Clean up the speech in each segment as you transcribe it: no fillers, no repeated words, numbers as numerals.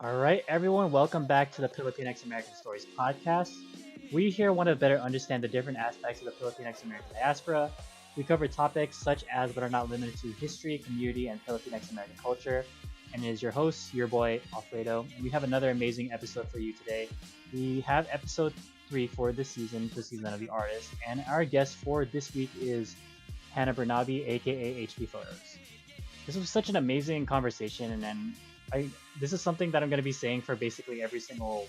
All right, everyone, welcome back to the Pilipinx-American Stories podcast. We here want to better understand the different aspects of the Filipinx-American diaspora. We cover topics such as but are not limited to history, community, and Filipinx-American culture. And it is your host, your boy, Alfredo. And we have another amazing episode for you today. We have episode 3 for this season, the season of the artist. And our guest for this week is Hannah Bernabe, aka HB Photos. This was such an amazing conversation, and then I this is something that I'm going to be saying for basically every single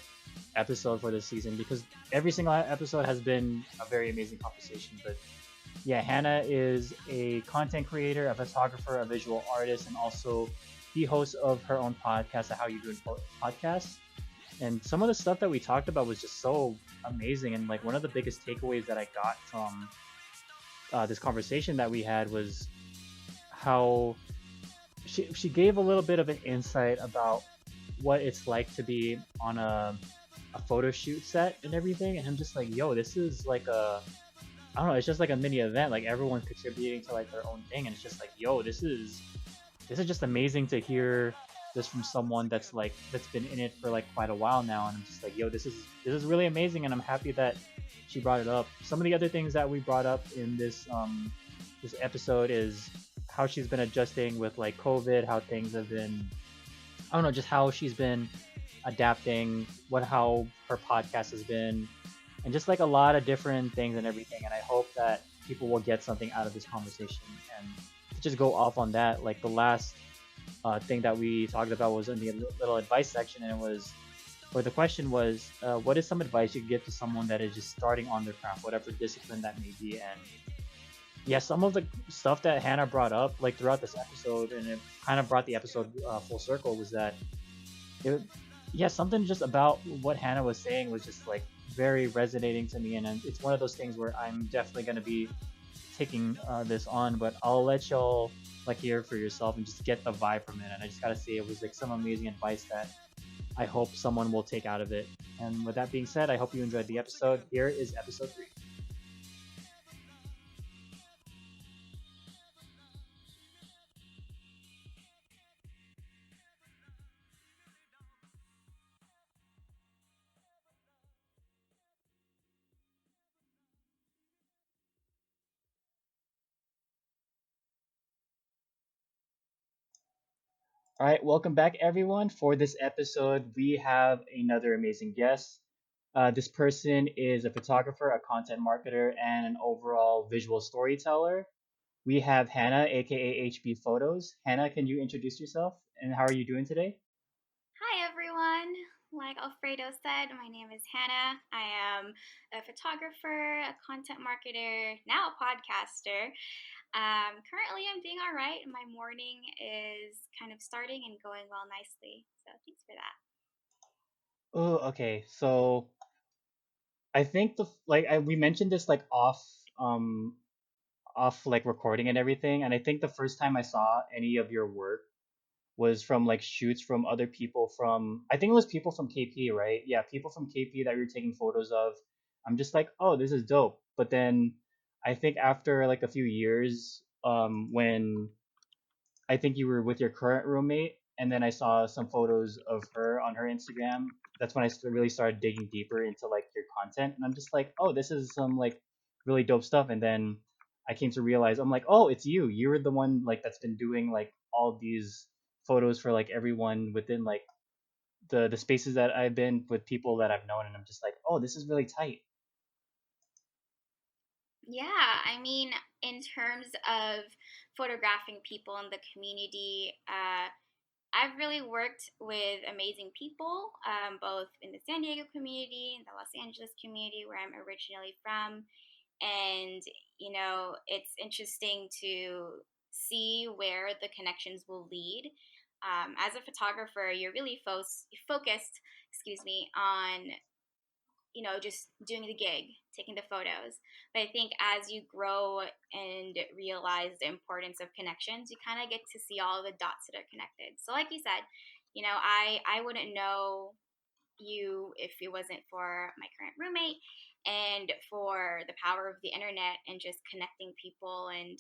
episode for this season because every single episode has been a very amazing conversation. But yeah, Hannah is a content creator, a photographer, a visual artist, and also the host of her own podcast, the How You Doin Podcast. And some of the stuff that we talked about was just so amazing, and like one of the biggest takeaways that I got from this conversation that we had was how she gave a little bit of an insight about what it's like to be on a photo shoot set and everything, and I'm just like, yo, this is like a I don't know, it's just like a mini event, like everyone's contributing to like their own thing, and it's just like, yo, this is just amazing to hear this from someone that's been in it for like quite a while now, and I'm just like, yo, this is really amazing, and I'm happy that she brought it up. Some of the other things that we brought up in this episode is how she's been adjusting with like COVID, how things have been, I don't know, just how she's been adapting, how her podcast has been, and just like a lot of different things and everything. And I hope that people will get something out of this conversation. And to just go off on that, like the last thing that we talked about was in the little advice section, and it was, or the question was, what is some advice you could give to someone that is just starting on their craft, whatever discipline that may be? And yeah, some of the stuff that Hannah brought up, like throughout this episode, and it kind of brought the episode full circle, was that it, yeah, something just about what Hannah was saying was just like very resonating to me, and it's one of those things where I'm definitely gonna be taking this on, but I'll let y'all like hear for yourself and just get the vibe from it. And I just gotta say, it was like some amazing advice that I hope someone will take out of it. And with that being said, I hope you enjoyed the episode. Here is episode 3. All right, welcome back, everyone. For this episode, we have another amazing guest. This person is a photographer, a content marketer, and an overall visual storyteller. We have Hannah, aka HB Photos. Hannah, can you introduce yourself and how are you doing today? Hi, everyone. Like Alfredo said, my name is Hannah. I am a photographer, a content marketer, now a podcaster. Currently, I'm doing all right. My morning is kind of starting and going well nicely. So, thanks for that. Oh, okay. So I think we mentioned this like off like recording and everything, and I think the first time I saw any of your work was from like shoots from other people from, I think it was people from KP, right? Yeah, people from KP that we were taking photos of. I'm just like, oh, this is dope. But then I think after like a few years, when I think you were with your current roommate, and then I saw some photos of her on her Instagram. That's when I really started digging deeper into like your content, and I'm just like, oh, this is some like really dope stuff. And then I came to realize, I'm like, oh, it's you. You're the one like that's been doing like all these photos for like everyone within like the spaces that I've been with people that I've known, and I'm just like, oh, this is really tight. Yeah, I mean, in terms of photographing people in the community, I've really worked with amazing people, both in the San Diego community, in the Los Angeles community, where I'm originally from. And, it's interesting to see where the connections will lead. As a photographer, you're really focused, excuse me, on just doing the gig, taking the photos. But I think as you grow and realize the importance of connections, you kind of get to see all the dots that are connected. So, like you said, I wouldn't know you if it wasn't for my current roommate and for the power of the internet and just connecting people, and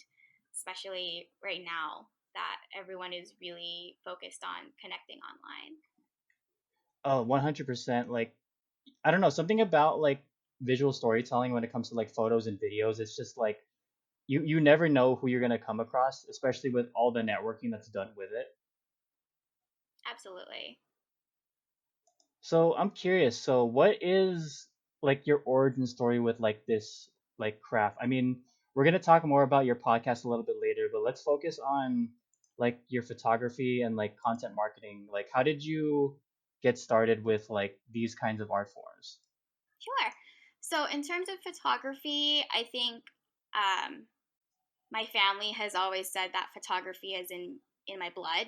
especially right now that everyone is really focused on connecting online. Oh, 100%. Like, I don't know, something about like visual storytelling when it comes to like photos and videos. It's just like you never know who you're gonna come across, especially with all the networking that's done with it. Absolutely. So I'm curious. So what is like your origin story with like this like craft? I mean, we're gonna talk more about your podcast a little bit later, but let's focus on like your photography and like content marketing. Like, how did you get started with like these kinds of art forms? Sure. So, in terms of photography, I think um, my family has always said that photography is in my blood.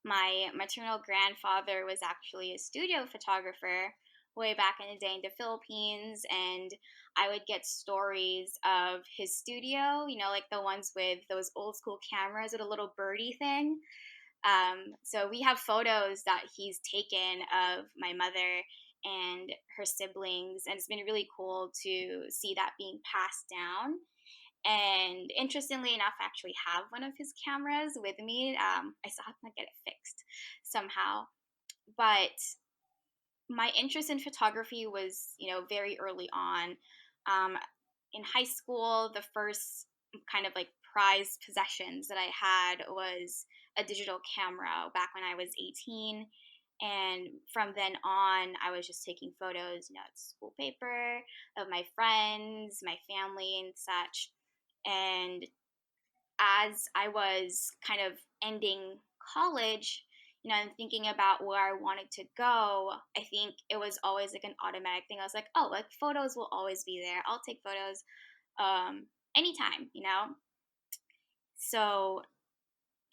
My maternal grandfather was actually a studio photographer way back in the day in the Philippines, and I would get stories of his studio, like the ones with those old school cameras with a little birdie thing. So we have photos that he's taken of my mother and her siblings, and it's been really cool to see that being passed down. And interestingly enough, I actually have one of his cameras with me. I still have to get it fixed somehow. But my interest in photography was, very early on. Um, in high school, the first kind of like prized possessions that I had was a digital camera back when I was 18. And from then on, I was just taking photos, at school paper of my friends, my family, and such. And as I was kind of ending college, and thinking about where I wanted to go, I think it was always like an automatic thing. I was like, oh, like photos will always be there. I'll take photos anytime. So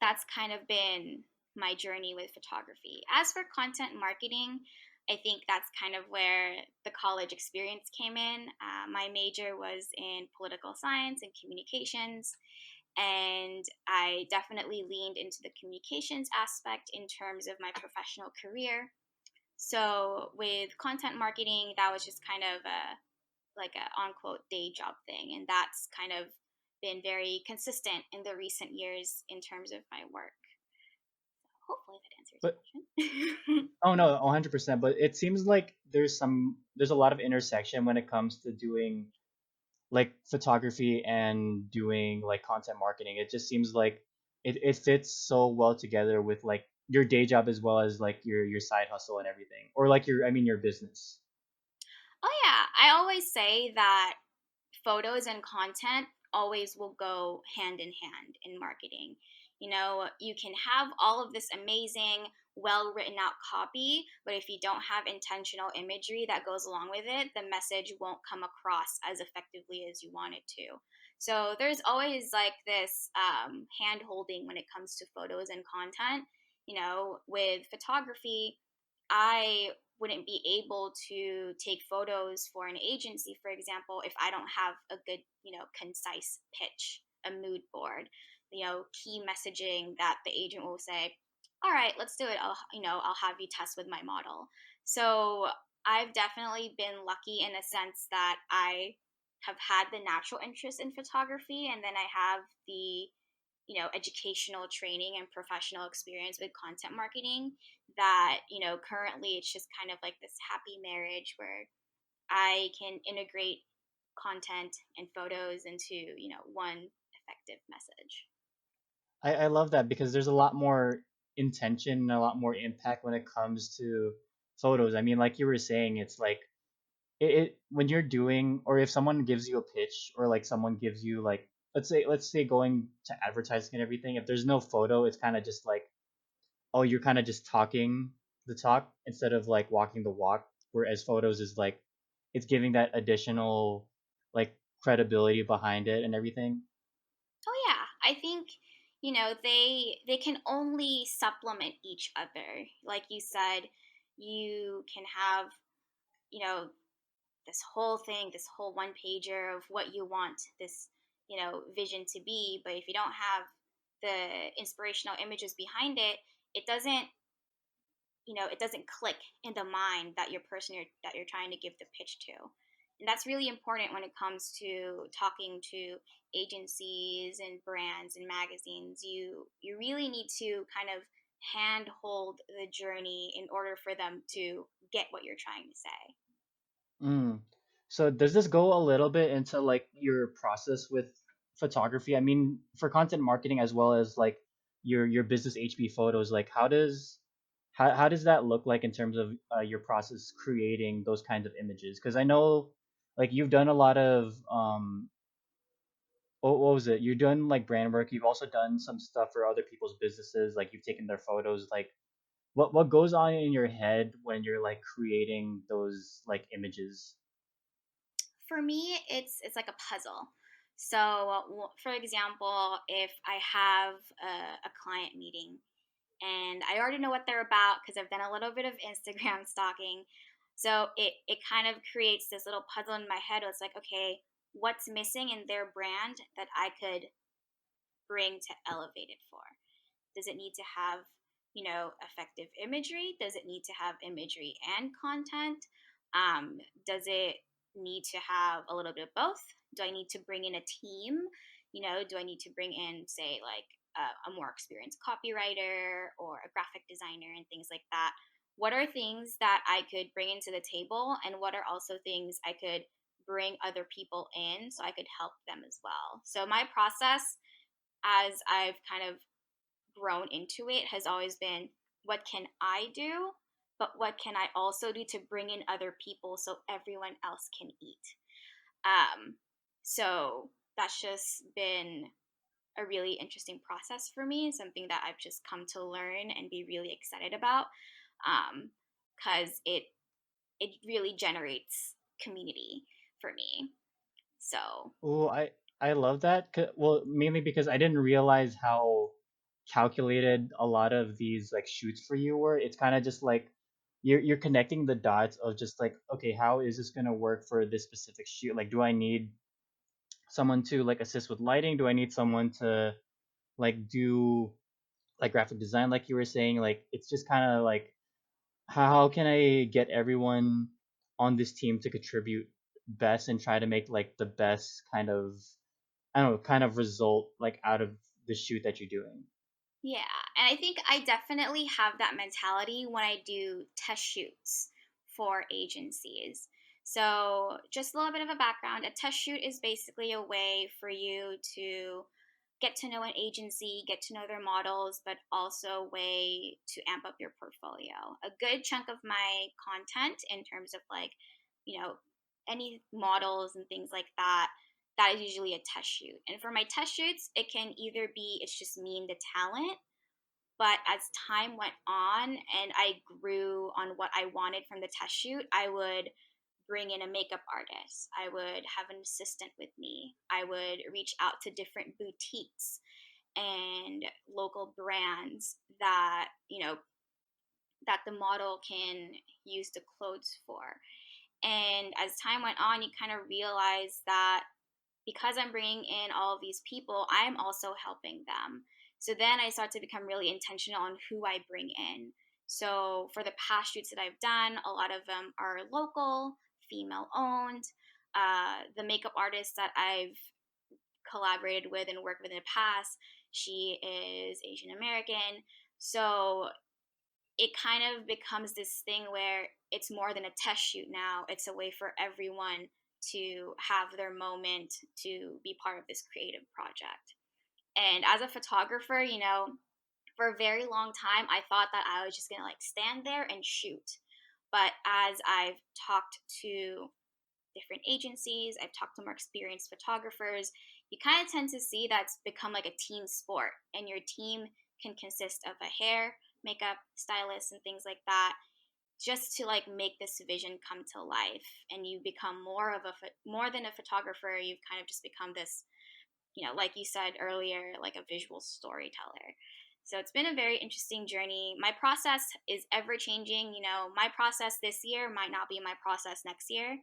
that's kind of been my journey with photography. As for content marketing, I think that's kind of where the college experience came in. My major was in political science and communications, and I definitely leaned into the communications aspect in terms of my professional career. So with content marketing, that was just kind of a on quote day job thing, and that's kind of been very consistent in the recent years in terms of my work. Hopefully that answers But your question. oh no, 100%. But it seems like there's a lot of intersection when it comes to doing like photography and doing like content marketing. It just seems like it fits so well together with like your day job as well as like your side hustle and everything. Or like your I mean your business. Oh yeah, I always say that photos and content always will go hand in hand in marketing. You can have all of this amazing, well written out copy, but if you don't have intentional imagery that goes along with it, the message won't come across as effectively as you want it to. So there's always like this hand holding when it comes to photos and content. With photography, I wouldn't be able to take photos for an agency, for example, if I don't have a good, concise pitch, a mood board, key messaging that the agent will say, all right, let's do it. I'll have you test with my model. So I've definitely been lucky in a sense that I have had the natural interest in photography, and then I have the educational training and professional experience with content marketing that, currently it's just kind of like this happy marriage where I can integrate content and photos into, one effective message. I love that because there's a lot more intention and a lot more impact when it comes to photos. I mean, like you were saying, it's like it when you're doing or if someone gives you a pitch or like someone gives you like let's say going to advertising and everything, if there's no photo, it's kind of just like oh you're kind of just talking the talk instead of like walking the walk. Whereas photos is like it's giving that additional like credibility behind it and everything. Oh yeah, I think they can only supplement each other. Like you said, you can have you know this whole thing, this whole one pager of what you want this, vision to be. But if you don't have the inspirational images behind it, it doesn't, it doesn't click in the mind that that you're trying to give the pitch to. And that's really important when it comes to talking to agencies and brands and magazines. You really need to kind of hand hold the journey in order for them to get what you're trying to say. Mm. So does this go a little bit into like your process with photography? I mean, for content marketing as well as like your business HB photos, like how does that look like in terms of your process creating those kinds of images? Because I know like you've done a lot of what was it? You've done like brand work. You've also done some stuff for other people's businesses. Like you've taken their photos. Like what goes on in your head when you're like creating those like images? For me, it's like a puzzle. So, for example, if I have a client meeting and I already know what they're about because I've done a little bit of Instagram stalking, so it kind of creates this little puzzle in my head. It's like, okay, what's missing in their brand that I could bring to elevate it for? Does it need to have, effective imagery? Does it need to have imagery and content? Does it need to have a little bit of both? Do I need to bring in a team? Do I need to bring in, say, like a more experienced copywriter or a graphic designer and things like that? What are things that I could bring into the table, and what are also things I could bring other people in so I could help them as well? So, my process as I've kind of grown into it has always been, what can I do? But what can I also do to bring in other people so everyone else can eat? Um, so that's just been a really interesting process for me, something that I've just come to learn and be really excited about, because it really generates community for me. So Oh, I love that. Well, mainly because I didn't realize how calculated a lot of these like shoots for you were. It's kind of just like you're connecting the dots of just like, okay, how is this gonna work for this specific shoot? Like, do I need someone to like assist with lighting? Do I need someone to like do like graphic design, like you were saying? Like, it's just kind of like how can I get everyone on this team to contribute best and try to make like the best kind of I don't know, kind of result like out of the shoot that you're doing. yeah, and I think I definitely have that mentality when I do test shoots for agencies. So, just a little bit of a background, a test shoot is basically a way for you to get to know an agency, get to know their models, but also a way to amp up your portfolio. A good chunk of my content in terms of like, you know, any models and things like that, that is usually a test shoot. And for my test shoots, it can either be it's just me and the talent, but as time went on and I grew on what I wanted from the test shoot, I would bring in a makeup artist. I would have an assistant with me. I would reach out to different boutiques and local brands that, that the model can use the clothes for. And as time went on, you kind of realize that because I'm bringing in all of these people, I'm also helping them. So then I start to become really intentional on who I bring in. So for the past shoots that I've done, a lot of them are local, female owned. The makeup artist that I've collaborated with and worked with in the past, she is Asian American. So it kind of becomes this thing where it's more than a test shoot now. It's a way for everyone to have their moment to be part of this creative project. And as a photographer, for a very long time, I thought that I was just gonna like stand there and shoot. But as I've talked to different agencies, I've talked to more experienced photographers, you kind of tend to see that's become like a team sport, and your team can consist of a hair, makeup, stylist, and things like that, just to like make this vision come to life. And you become more than a photographer. You've kind of just become this, like you said earlier, like a visual storyteller. So it's been a very interesting journey. My process is ever changing. My process this year might not be my process next year,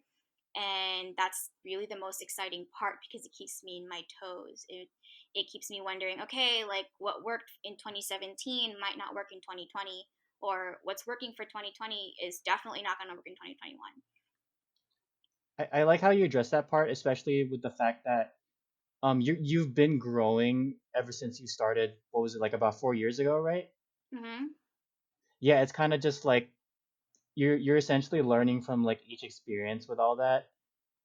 and that's really the most exciting part because it keeps me in my toes. It keeps me wondering, okay, like what worked in 2017 might not work in 2020, or what's working for 2020 is definitely not going to work in 2021. I like how you address that part, especially with the fact that you've been growing ever since you started. What was it like about 4 years ago, right? Mm-hmm. Yeah, it's kind of just like you're essentially learning from like each experience with all that,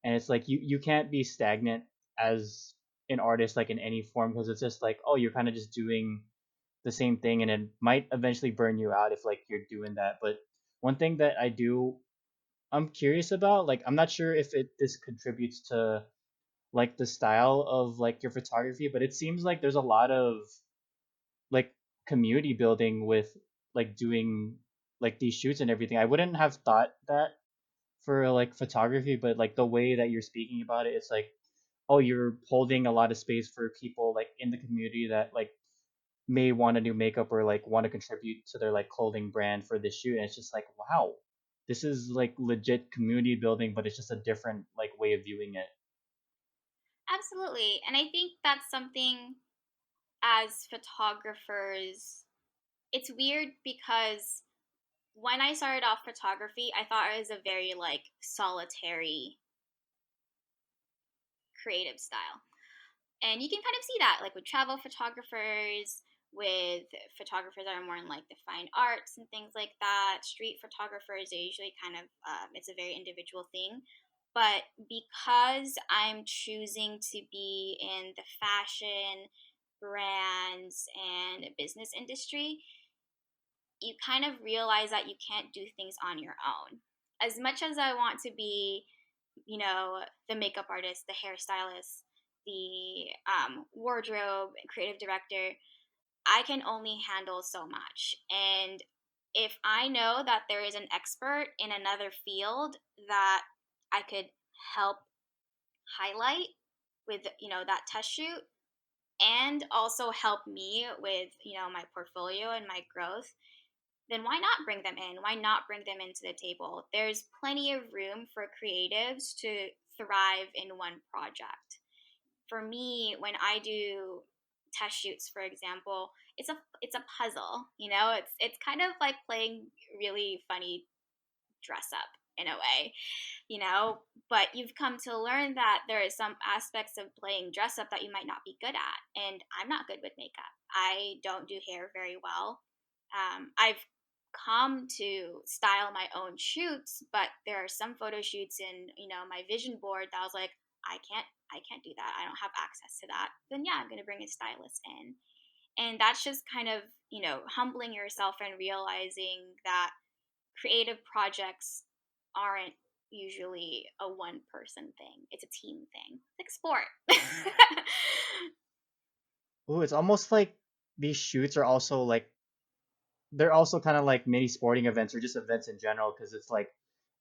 and it's like you can't be stagnant as an artist like in any form, because it's just like, oh, you're kind of just doing the same thing, and it might eventually burn you out if like you're doing that. But one thing that I'm curious about, like I'm not sure if it this contributes to like the style of like your photography, but it seems like there's a lot of like community building with like doing like these shoots and everything. I wouldn't have thought that for like photography, but like the way that you're speaking about it, it's like, oh, you're holding a lot of space for people like in the community that like may want to do makeup or like want to contribute to their like clothing brand for this shoot. And it's just like, wow, this is like legit community building, but it's just a different like way of viewing it. Absolutely. And I think that's something as photographers, it's weird because when I started off photography, I thought it was a very like solitary creative style. And you can kind of see that like with travel photographers, with photographers that are more in like the fine arts and things like that. Street photographers, they usually kind of, it's a very individual thing. But because I'm choosing to be in the fashion, brands, and business industry, you kind of realize that you can't do things on your own. As much as I want to be, the makeup artist, the hairstylist, the wardrobe, creative director, I can only handle so much. And if I know that there is an expert in another field that I could help highlight with, that test shoot, and also help me with, my portfolio and my growth, then why not bring them in? Why not bring them into the table? There's plenty of room for creatives to thrive in one project. For me, when I do test shoots, for example, it's a puzzle. It's kind of like playing really funny dress up in a way, you know. But you've come to learn that there is some aspects of playing dress up that you might not be good at, and I'm not good with makeup. I don't do hair very well. I've come to style my own shoots, but there are some photo shoots in my vision board that I was like, I can't do that. I don't have access to that. Then yeah, I'm gonna bring a stylist in, and that's just kind of humbling yourself and realizing that creative projects aren't usually a one person thing. It's a team thing. It's like sport. Ooh, it's almost like these shoots are also like they're also kind of like mini sporting events or just events in general, because it's like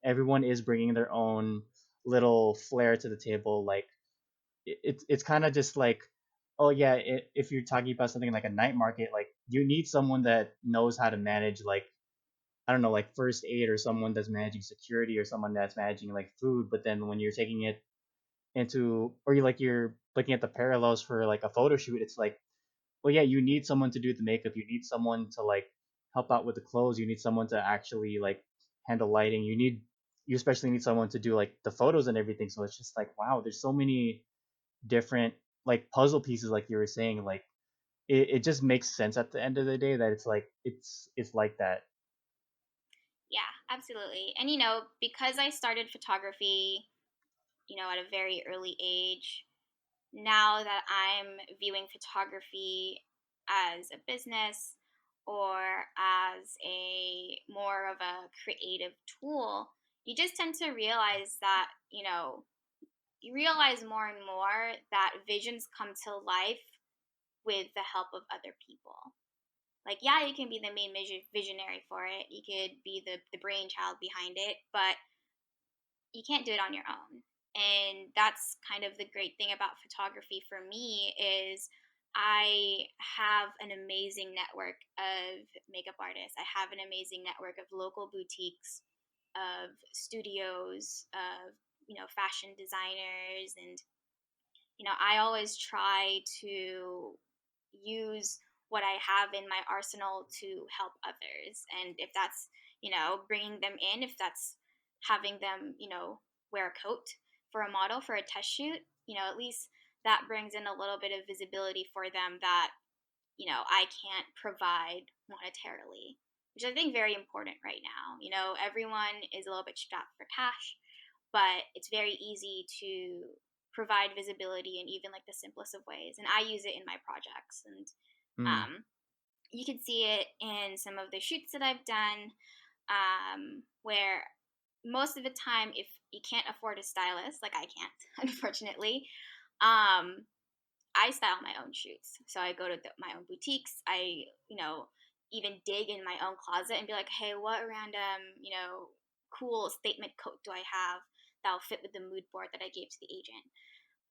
everyone is bringing their own little flair to the table. Like it's kind of just like, oh yeah, if you're talking about something like a night market, like you need someone that knows how to manage like, I don't know, like first aid, or someone that's managing security, or someone that's managing like food. But then when you're taking it into, or you're looking at the parallels for like a photo shoot, it's like, well, yeah, you need someone to do the makeup, you need someone to like help out with the clothes, you need someone to actually like handle lighting, you especially need someone to do like the photos and everything. So it's just like, wow, there's so many different like puzzle pieces, like you were saying. Like it just makes sense at the end of the day that it's like it's like that. Yeah, absolutely. And because I started photography, at a very early age, now that I'm viewing photography as a business or as a more of a creative tool, you just tend to realize that, you realize more and more that visions come to life with the help of other people. Like, yeah, you can be the main visionary for it, you could be the brainchild behind it, but you can't do it on your own. And that's kind of the great thing about photography for me is I have an amazing network of makeup artists. I have an amazing network of local boutiques, of studios, of fashion designers, and I always try to use what I have in my arsenal to help others. And if that's, bringing them in, if that's having them, wear a coat for a model for a test shoot, at least that brings in a little bit of visibility for them that, I can't provide monetarily. which I think very important right now. You know, everyone is a little bit strapped for cash, but it's very easy to provide visibility in even like the simplest of ways. And I use it in my projects, and Mm. um, you can see it in some of the shoots that I've done, where most of the time, if you can't afford a stylist, like I can't, unfortunately, um, I style my own shoots. So I go to my own boutiques. I, even dig in my own closet and be like, hey, what random, cool statement coat do I have that'll fit with the mood board that I gave to the agent?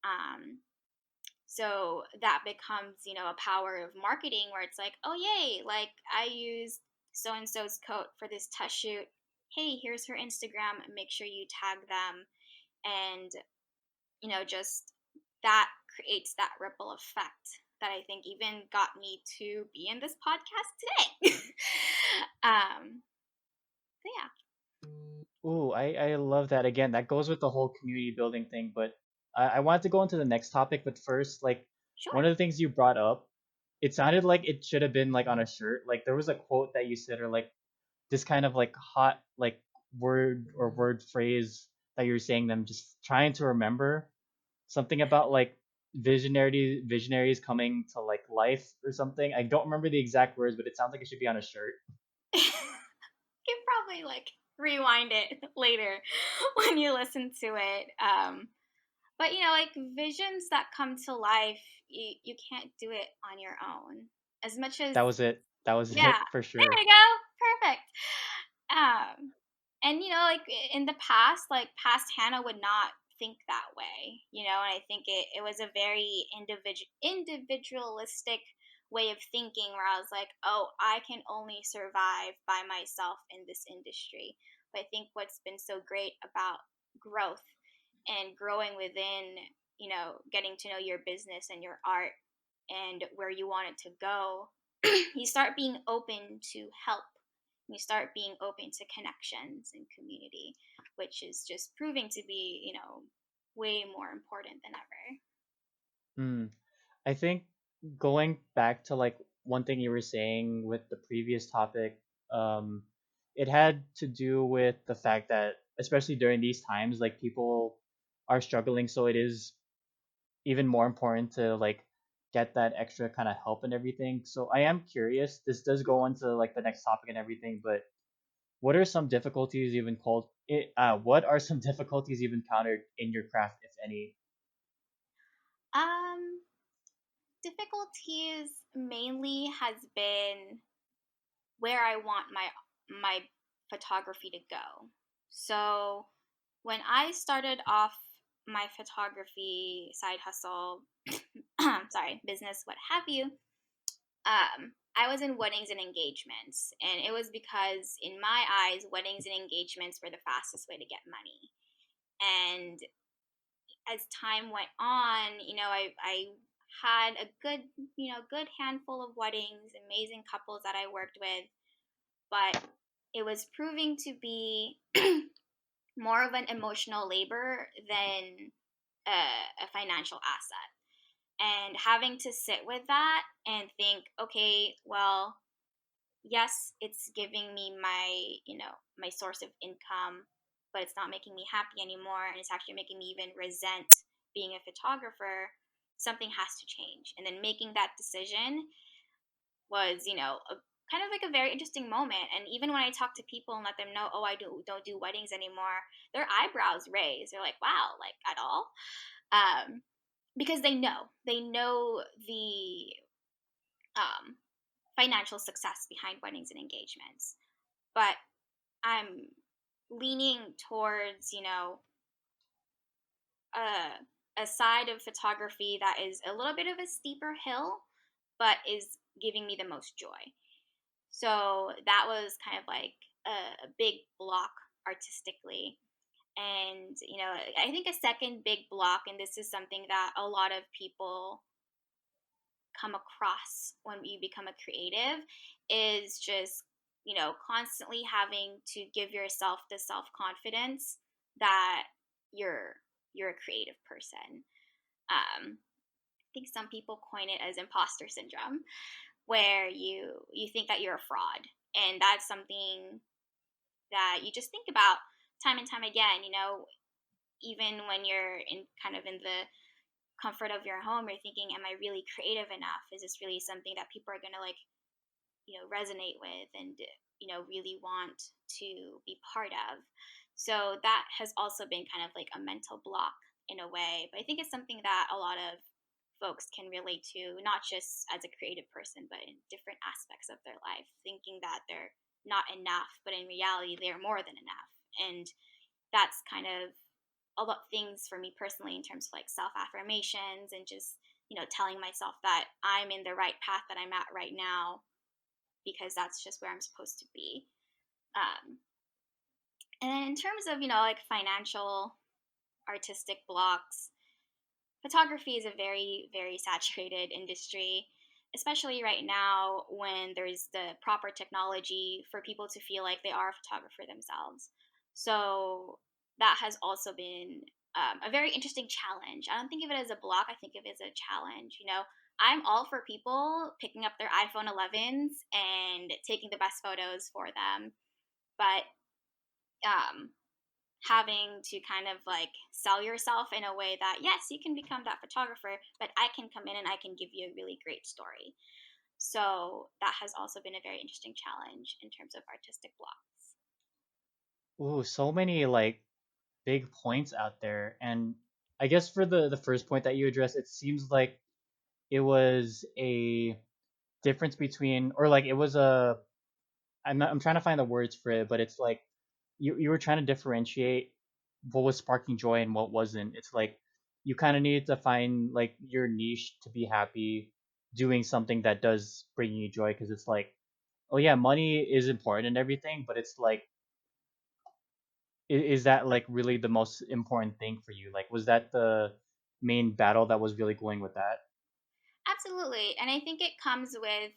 Um, so that becomes, a power of marketing where it's like, oh, yay, like I used so and so's coat for this test shoot. Hey, here's her Instagram. Make sure you tag them. And, just that creates that ripple effect that I think even got me to be in this podcast today. um, so yeah. Ooh, I love that. Again, that goes with the whole community building thing, but I wanted to go into the next topic, but first, like Sure. one of the things you brought up, it sounded like it should have been like on a shirt. Like there was a quote that you said, or like this kind of like hot like word or word phrase that you're saying them just trying to remember something about like visionaries coming to like life or something. I don't remember the exact words, but it sounds like it should be on a shirt. You can probably like rewind it later when you listen to it. But like visions that come to life, you can't do it on your own. As much as, That was it. That was yeah, it for there sure. you go, perfect. And like in the past, like past Hannah would not think that way, and I think it was a very individualistic way of thinking where I was like, oh, I can only survive by myself in this industry. But I think what's been so great about growth and growing within, getting to know your business and your art and where you want it to go, you start being open to help. You start being open to connections and community, which is just proving to be, way more important than ever. Hmm. I think going back to like one thing you were saying with the previous topic, um, it had to do with the fact that especially during these times, like people are struggling, so it is even more important to like get that extra kind of help and everything. So I am curious. This does go into like the next topic and everything, but what are some difficulties you've called it? What are some difficulties you've encountered in your craft, if any? Um, Difficulties mainly has been where I want my photography to go. So when I started off my photography side hustle, sorry, business, what have you, I was in weddings and engagements, and it was because in my eyes, weddings and engagements were the fastest way to get money. And as time went on, I had a good handful of weddings, amazing couples that I worked with, but it was proving to be more of an emotional labor than a financial asset. And having to sit with that and think, okay, well, yes, it's giving me my source of income, but it's not making me happy anymore, and it's actually making me even resent being a photographer. Something has to change. And then making that decision was, kind of like a very interesting moment. And even when I talk to people and let them know, oh, I don't do weddings anymore, their eyebrows raise. They're like, wow, like at all? Um, because they know the um, financial success behind weddings and engagements. But I'm leaning towards, a side of photography that is a little bit of a steeper hill, but is giving me the most joy. So that was kind of like a big block artistically. And, I think a second big block, and this is something that a lot of people come across when you become a creative, is just, constantly having to give yourself the self confidence that you're you're a creative person. I think some people coin it as imposter syndrome, where you think that you're a fraud. And that's something that you just think about time and time again, even when you're in kind of in the comfort of your home, you're thinking, am I really creative enough? Is this really something that people are going to resonate with and, really want to be part of? So that has also been kind of like a mental block in a way. But I think it's something that a lot of folks can relate to, not just as a creative person, but in different aspects of their life, thinking that they're not enough, but in reality, they're more than enough. And that's kind of a lot of things for me personally in terms of like self affirmations and just, telling myself that I'm in the right path that I'm at right now because that's just where I'm supposed to be. And then in terms of, like financial, artistic blocks, photography is a very, very saturated industry, especially right now when there's the proper technology for people to feel like they are a photographer themselves. So that has also been a very interesting challenge. I don't think of it as a block, I think of it as a challenge. I'm all for people picking up their iPhone 11s and taking the best photos for them, but um, having to kind of like sell yourself in a way that yes, you can become that photographer, but I can come in and I can give you a really great story. So that has also been a very interesting challenge in terms of artistic blocks. Ooh, so many like big points out there. And I guess for the first point that you addressed, it seems like it was a difference between, or like it was a, I'm trying to find the words for it, but it's like you were trying to differentiate what was sparking joy and what wasn't. It's like you kind of needed to find like your niche to be happy doing something that does bring you joy, because it's like, oh yeah, money is important and everything, but it's like, is that like really the most important thing for you? Like, was that the main battle that was really going with that? Absolutely. And I think it comes with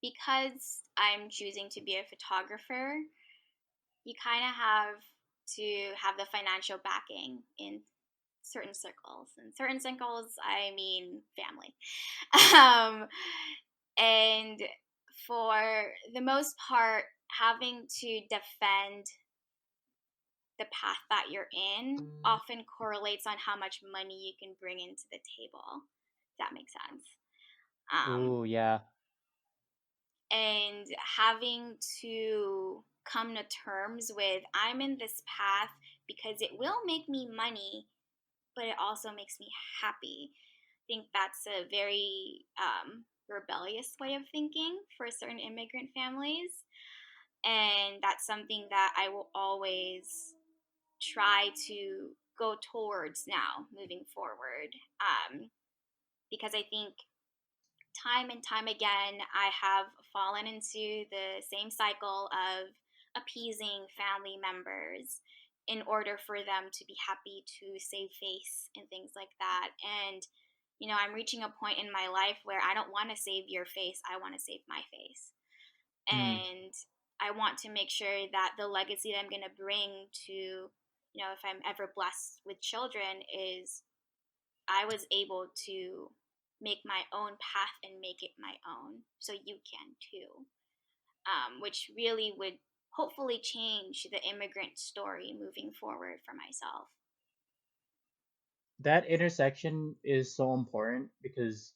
because I'm choosing to be a photographer, you kind of have to have the financial backing in certain circles. In certain circles, I mean family. um, and for the most part, having to defend the path that you're in often correlates on how much money you can bring into the table. If that makes sense. Um, Ooh, yeah. and having to come to terms with I'm in this path because it will make me money, but it also makes me happy. I think that's a very rebellious way of thinking for certain immigrant families. And that's something that I will always try to go towards now moving forward. Because I think time and time again, I have fallen into the same cycle of appeasing family members in order for them to be happy to save face and things like that. And, I'm reaching a point in my life where I don't want to save your face, I want to save my face. Mm. And I want to make sure that the legacy that I'm going to bring to, if I'm ever blessed with children, is I was able to make my own path and make it my own. So you can too. Which really would hopefully change the immigrant story moving forward for myself. That intersection is so important because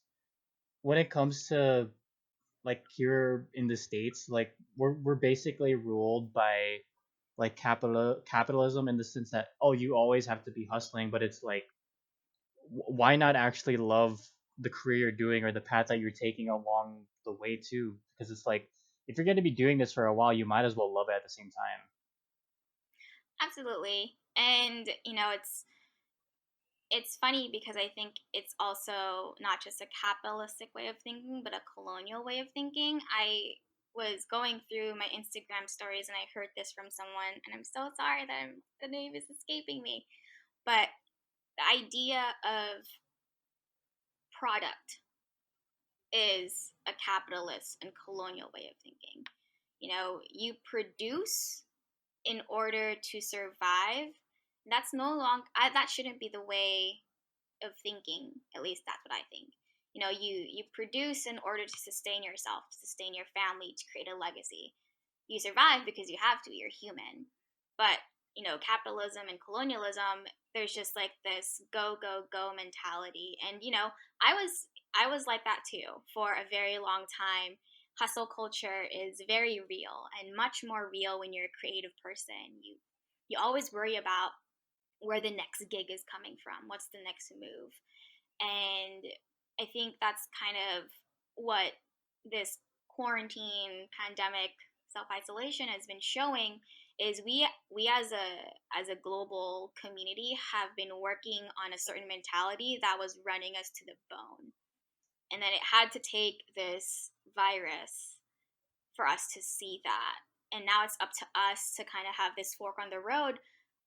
when it comes to like here in the States, like we're basically ruled by like capitalism, in the sense that, oh, you always have to be hustling, but it's like, why not actually love the career you're doing or the path that you're taking along the way too? Because it's like, if you're going to be doing this for a while, you might as well love it at the same time. Absolutely. And it's funny because I think it's also not just a capitalistic way of thinking, but a colonial way of thinking. I was going through my Instagram stories and I heard this from someone, and I'm so sorry that the name is escaping me. But the idea of product is a capitalist and colonial way of thinking. You produce in order to survive. That's no longer, that shouldn't be the way of thinking. At least that's what I think. You produce in order to sustain yourself, to sustain your family, to create a legacy. You survive because you have to, you're human. But capitalism and colonialism, there's just like this go go go mentality. And I was like that too for a very long time. Hustle culture is very real, and much more real when you're a creative person. You always worry about where the next gig is coming from, what's the next move. And I think that's kind of what this quarantine pandemic self-isolation has been showing, is we as a global community have been working on a certain mentality that was running us to the bone. And then it had to take this virus for us to see that. And now it's up to us to kind of have this fork on the road.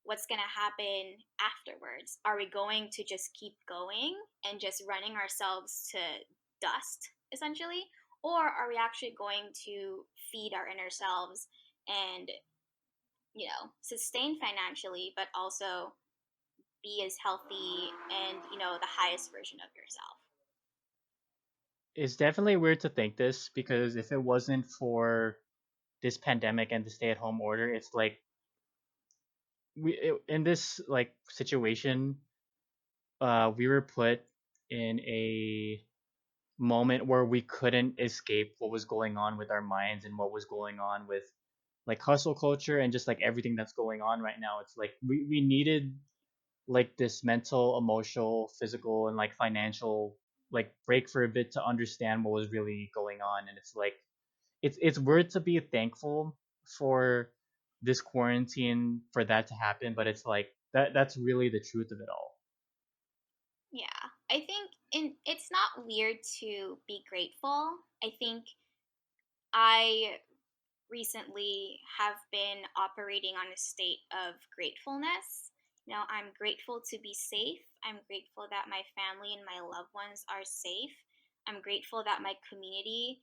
What's going to happen afterwards? Are we going to just keep going and just running ourselves to dust, essentially? Or are we actually going to feed our inner selves and, sustain financially, but also be as healthy and, the highest version of yourself? It's definitely weird to think this because if it wasn't for this pandemic and the stay-at-home order, it's like in this like situation, we were put in a moment where we couldn't escape what was going on with our minds and what was going on with like hustle culture and just like everything that's going on right now. It's like we needed like this mental, emotional, physical, and like financial like break for a bit to understand what was really going on. And it's like it's weird to be thankful for this quarantine for that to happen, but it's like that's really the truth of it all. Yeah, I think it's not weird to be grateful. I think I recently have been operating on a state of gratefulness. I'm grateful to be safe. I'm grateful that my family and my loved ones are safe. I'm grateful that my community,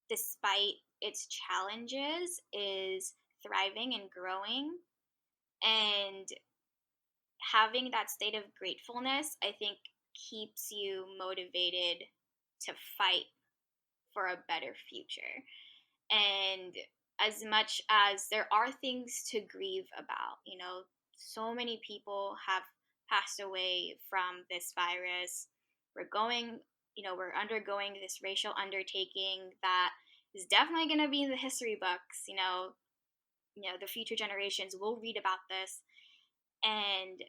despite its challenges, is thriving and growing. And having that state of gratefulness, I think, keeps you motivated to fight for a better future. And as much as there are things to grieve about, so many people have passed away from this virus. We're undergoing this racial undertaking that is definitely going to be in the history books. The future generations will read about this. And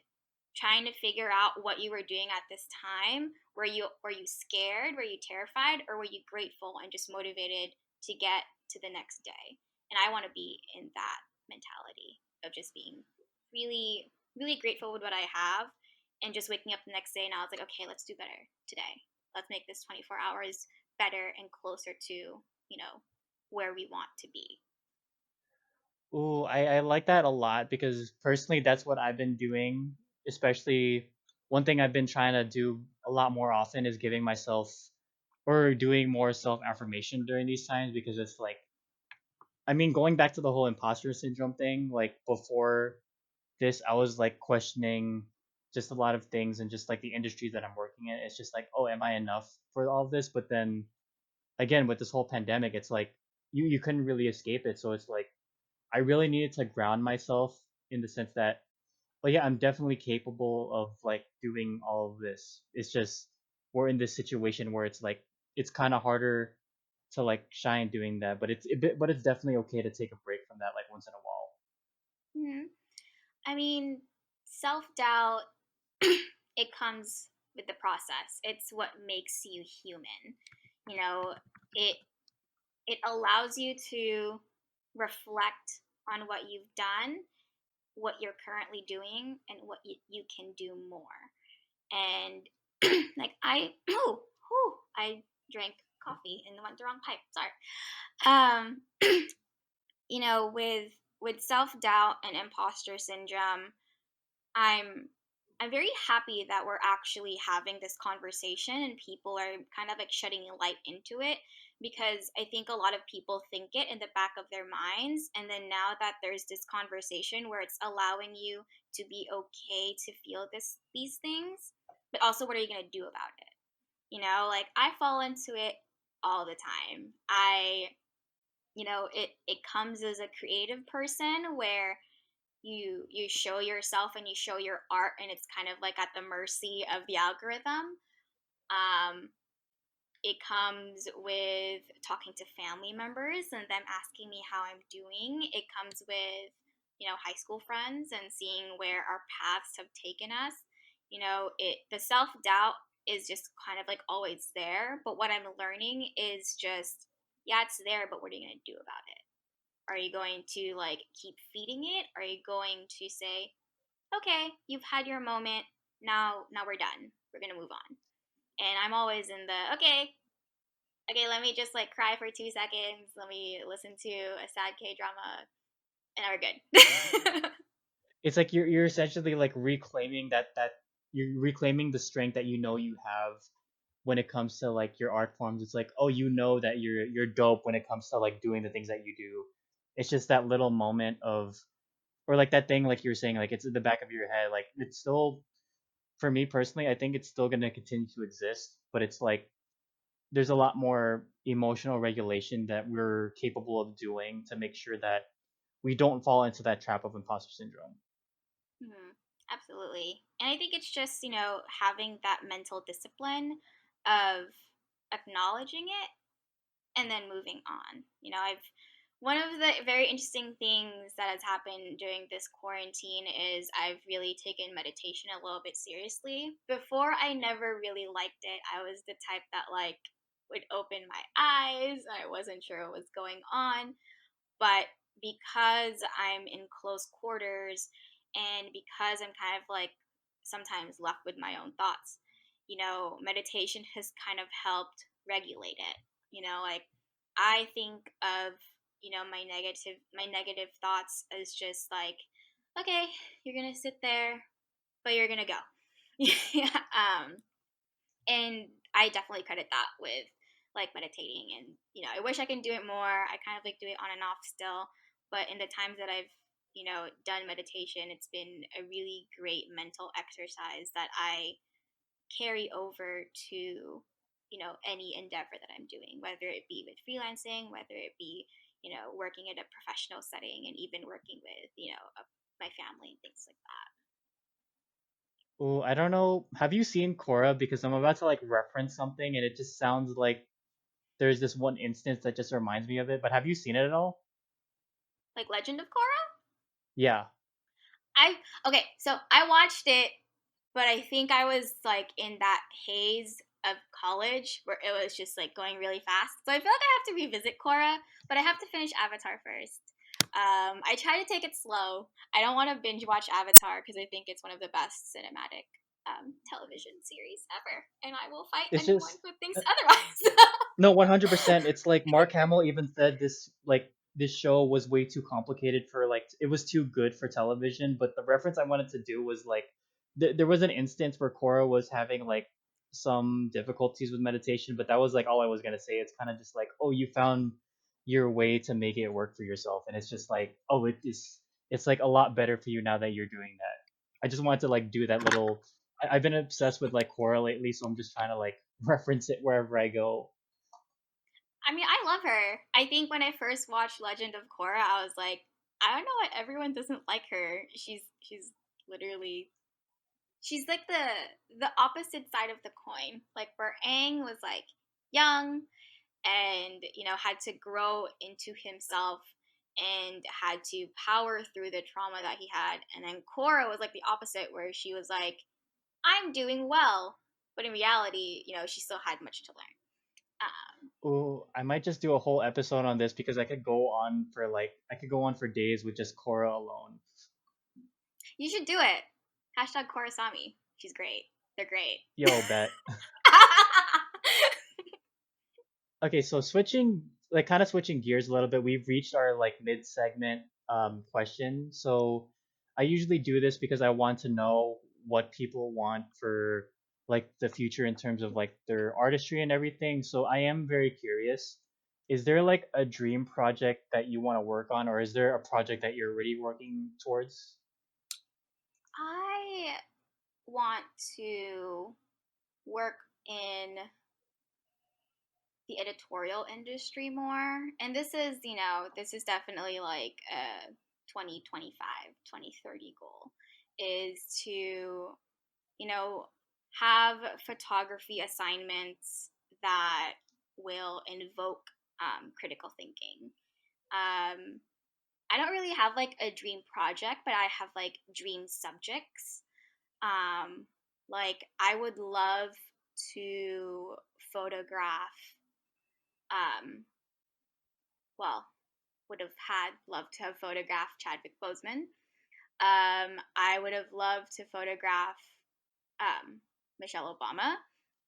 trying to figure out what you were doing at this time. Were you scared? Were you terrified? Or were you grateful and just motivated to get to the next day? And I want to be in that mentality of just being really, really grateful with what I have and just waking up the next day and I was like, okay, let's do better today. Let's make this 24 hours better and closer to, where we want to be. Ooh, I like that a lot because personally that's what I've been doing. Especially one thing I've been trying to do a lot more often is giving myself or doing more self affirmation during these times because it's like I mean going back to the whole imposter syndrome thing, like before this I was like questioning just a lot of things and just like the industry that I'm working in. It's just like, oh, am I enough for all of this? But then again with this whole pandemic, it's like you couldn't really escape it. So it's like I really needed to ground myself in the sense that, well, yeah, I'm definitely capable of like doing all of this. It's just we're in this situation where it's like it's kind of harder to like shine doing that, but but it's definitely okay to take a break from that like once in a while. Mm-hmm. I mean, self doubt, it comes with the process. It's what makes you human. You know, it it allows you to reflect on what you've done, what you're currently doing, and what you can do more. And like I drank coffee and went the wrong pipe. Sorry. Um, with self doubt and imposter syndrome, I'm I'm very happy that we're actually having this conversation and people are kind of like shedding light into it, because I think a lot of people think it in the back of their minds, and then now that there's this conversation where it's allowing you to be okay to feel these things, but also what are you going to do about it? Like I fall into it all the time. It comes as a creative person where you show yourself and you show your art, and it's kind of like at the mercy of the algorithm. Um, it comes with talking to family members and them asking me how I'm doing. It comes with, high school friends and seeing where our paths have taken us. The self-doubt is just kind of like always there, but what I'm learning is just, yeah, it's there, but what are you going to do about it? Are you going to like keep feeding it? Are you going to say, okay, you've had your moment, now we're done. We're going to move on. And I'm always in the, okay, let me just like cry for 2 seconds. Let me listen to a sad K drama, and now we're good. It's like you're essentially like reclaiming that you're reclaiming the strength that you know you have when it comes to like your art forms. It's like, oh, you know that you're dope when it comes to like doing the things that you do. It's just that little moment of, or like that thing like you're saying, like it's in the back of your head. Like it's still, for me personally, I think it's still gonna continue to exist, but it's like there's a lot more emotional regulation that we're capable of doing to make sure that we don't fall into that trap of imposter syndrome. Mhm. Absolutely. And I think it's just, having that mental discipline of acknowledging it and then moving on. I've one of the very interesting things that has happened during this quarantine is I've really taken meditation a little bit seriously. Before, I never really liked it. I was the type that like would open my eyes. I wasn't sure what was going on, but because I'm in close quarters and because I'm kind of like sometimes left with my own thoughts, meditation has kind of helped regulate it. Like I think of, my negative thoughts as just like, okay, you're gonna sit there, but you're gonna go. Yeah. And I definitely credit that with like meditating, and I wish I can do it more. I kind of like do it on and off still, but in the times that I've done meditation, it's been a really great mental exercise that I carry over to any endeavor that I'm doing, whether it be with freelancing, whether it be working in a professional setting, and even working with my family and things like that. Oh, I don't know. Have you seen Korra? Because I'm about to like reference something and it just sounds like there's this one instance that just reminds me of it. But have you seen it at all? Like Legend of Korra. Yeah. I Okay, so I watched it, but I think I was like in that haze of college where it was just like going really fast. So I feel like I have to revisit Korra, but I have to finish Avatar first. I try to take it slow. I don't want to binge watch Avatar because I think it's one of the best cinematic television series ever, and I will fight It's anyone just who thinks otherwise. no, 100%. It's like Mark Hamill even said this, like this show was way too complicated for like it was too good for television. But the reference I wanted to do was like there was an instance where Korra was having like some difficulties with meditation, but that was like all I was gonna say. It's kind of just like, oh, you found your way to make it work for yourself, and it's just like, oh, it's like a lot better for you now that you're doing that. I just wanted to like do that little. I've been obsessed with like Korra lately, so I'm just trying to like reference it wherever I go. I mean, I love her. I think when I first watched Legend of Korra, I was like, I don't know why everyone doesn't like her. She's literally she's like the opposite side of the coin. Like where Aang was like young and had to grow into himself and had to power through the trauma that he had, and then Korra was like the opposite, where she was like, I'm doing well, but in reality, she still had much to learn. Oh, I might just do a whole episode on this because I could go on for days with just Korra alone. You should do it. Hashtag Korasami. She's great. They're great. Yo, bet. Okay, so kind of switching gears a little bit, we've reached our like mid segment question. So I usually do this because I want to know what people want for like the future in terms of like their artistry and everything. So I am very curious. Is there like a dream project that you want to work on, or is there a project that you're already working towards? I want to work in. the editorial industry more. And this is, this is definitely like a 2025, 2030 goal, is to, have photography assignments that will invoke critical thinking. I don't really have like a dream project, but I have like dream subjects. Like I would love to photograph, um, well, would have loved to have photographed Chadwick Boseman. I would have loved to photograph Michelle Obama.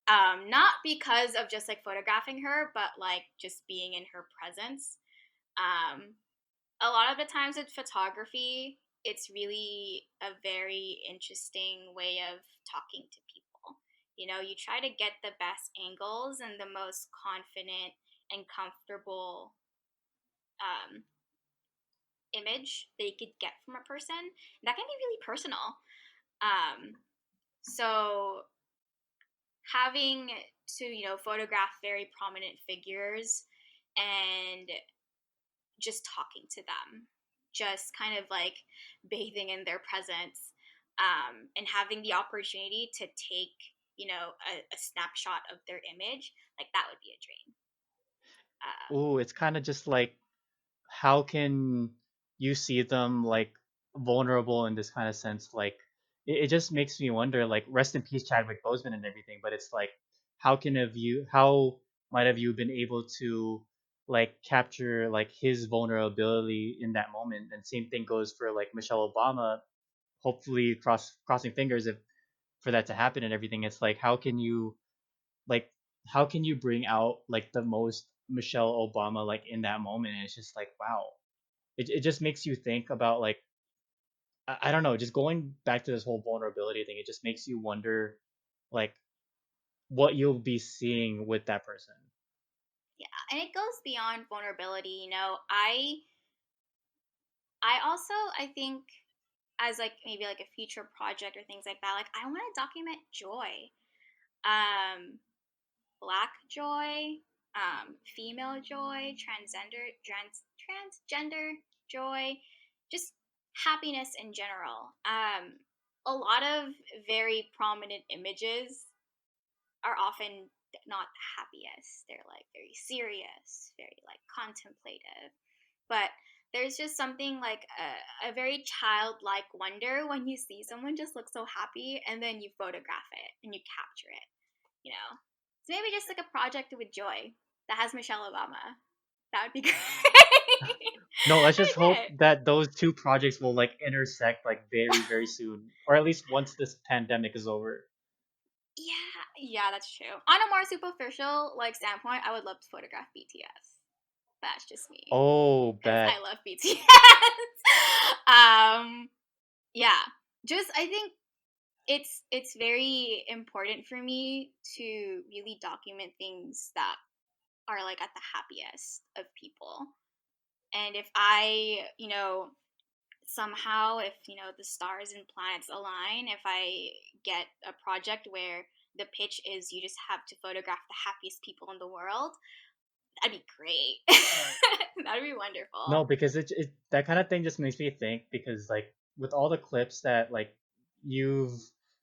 Not because of just like photographing her, but like just being in her presence. A lot of the times with photography, it's really a very interesting way of talking to people. You try to get the best angles and the most confident and comfortable um, image that you could get from a person. And that can be really personal. So having to, photograph very prominent figures and just talking to them, just kind of like bathing in their presence, and having the opportunity to take, a snapshot of their image, like that would be a dream. Ooh, it's kind of just like how can you see them like vulnerable in this kind of sense? Like it just makes me wonder, like rest in peace Chadwick Boseman and everything, but it's like how might have you been able to like capture like his vulnerability in that moment? And same thing goes for like Michelle Obama, hopefully crossing fingers if for that to happen and everything. It's like like how can you bring out like the most Michelle Obama like in that moment? And it's just like wow, it just makes you think about like I don't know, just going back to this whole vulnerability thing, it just makes you wonder like what you'll be seeing with that person. Yeah, and it goes beyond vulnerability. I also, I think, as like maybe like a future project or things like that, like I want to document joy, um, Black joy, female joy, transgender joy, just happiness in general. A lot of very prominent images are often not the happiest. They're like very serious, very like contemplative. But there's just something like a very childlike wonder when you see someone just look so happy and then you photograph it and you capture it, you know? So maybe just like a project with joy that has Michelle Obama. That would be great. No, let's That'd just be hope great. that those two projects will like intersect like very soon, or at least once this pandemic is over. Yeah, that's true. On a more superficial like standpoint, I would love to photograph BTS. That's just me Oh, because I bet. love BTS. Yeah, just I think it's very important for me to really document things that are like at the happiest of people. And if I, somehow if, the stars and planets align, if I get a project where the pitch is you just have to photograph the happiest people in the world, that'd be great. That'd be No, wonderful. because it that kind of thing just makes me think because like with all the clips that like you've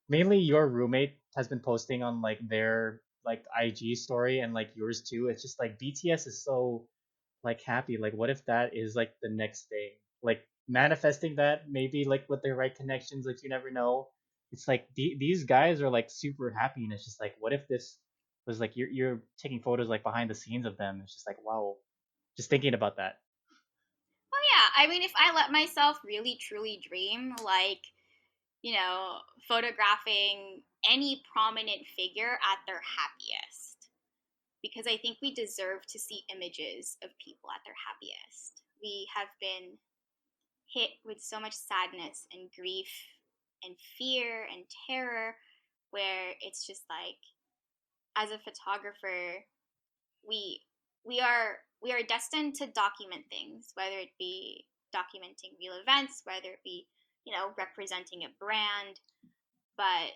mainly your roommate has been posting on like their like IG story and like yours too, it's just like BTS is so like happy. Like what if that is like the next thing? Like manifesting that maybe like with the right connections, like you never know. It's like these guys are like super happy and it's just like what if this was like you're taking photos like behind the scenes of them. It's just like wow. Just thinking about that. Well, yeah, I mean, if I let myself really truly dream, like, photographing any prominent figure at their happiest, because I think we deserve to see images of people at their happiest. We have been hit with so much sadness and grief and fear and terror, where it's just like, as a photographer, we we are destined to document things, whether it be documenting real events, whether it be, representing a brand, but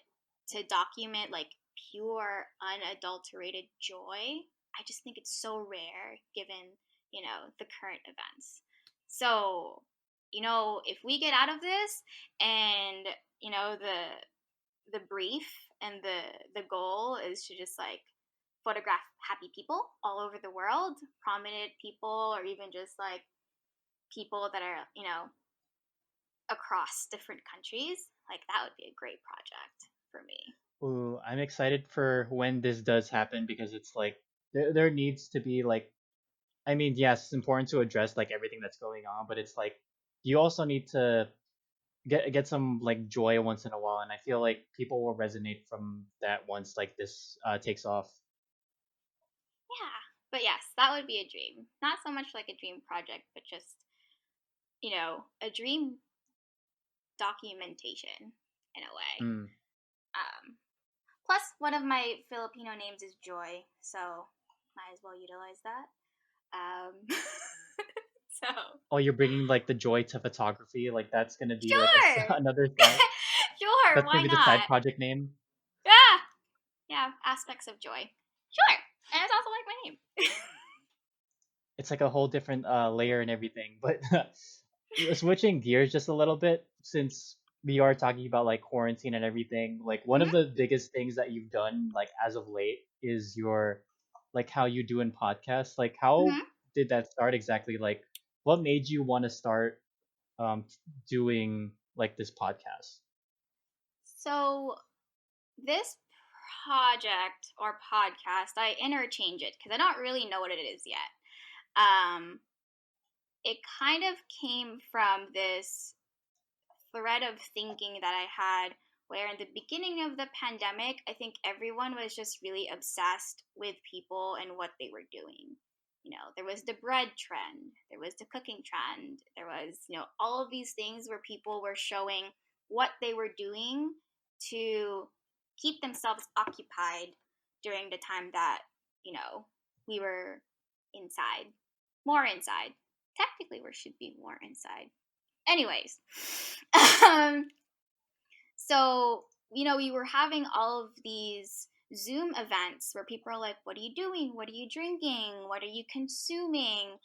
to document like pure unadulterated joy, I just think it's so rare given, the current events. So, if we get out of this and, the brief and the goal is to just like photograph happy people all over the world, prominent people, or even just like people that are, across different countries, like that would be a great project for me. Ooh, I'm excited for when this does happen because it's like there needs to be like, I mean, yes, it's important to address like everything that's going on, but it's like you also need to get some like joy once in a while, and I feel like people will resonate from that once like this takes off. Yeah. But yes, that would be a dream. Not so much like a dream project, but just, a dream documentation in a way. Mm. Um, Plus, one of my Filipino names is Joy, so might as well utilize that. Um, so, Oh, you're bringing like the joy to photography, like that's gonna be like sure! another side. Sure, That's why gonna be the not? side project name. Yeah, yeah, aspects of joy. Sure, and it's also like my name. It's like a whole different layer and everything. But switching gears just a little bit, since we are talking about like quarantine and everything, like one of Mm-hmm, the biggest things that you've done like as of late is your like how you do in podcasts. Like how mm-hmm. did that start exactly? Like what made you want to start um doing like this podcast? So, this project or podcast, I interchange it because I don't really know what it is yet. Um, it kind of came from this thread of thinking that I had where in the beginning of the pandemic, I think everyone was just really obsessed with people and what they were doing. There was the bread trend, there was the cooking trend, there was, all of these things where people were showing what they were doing to keep themselves occupied during the time that, we were inside, more inside. Technically, we should be more inside. Anyways, um, so, we were having all of these Zoom events where people are like, what are you doing? What are you drinking? What are you consuming?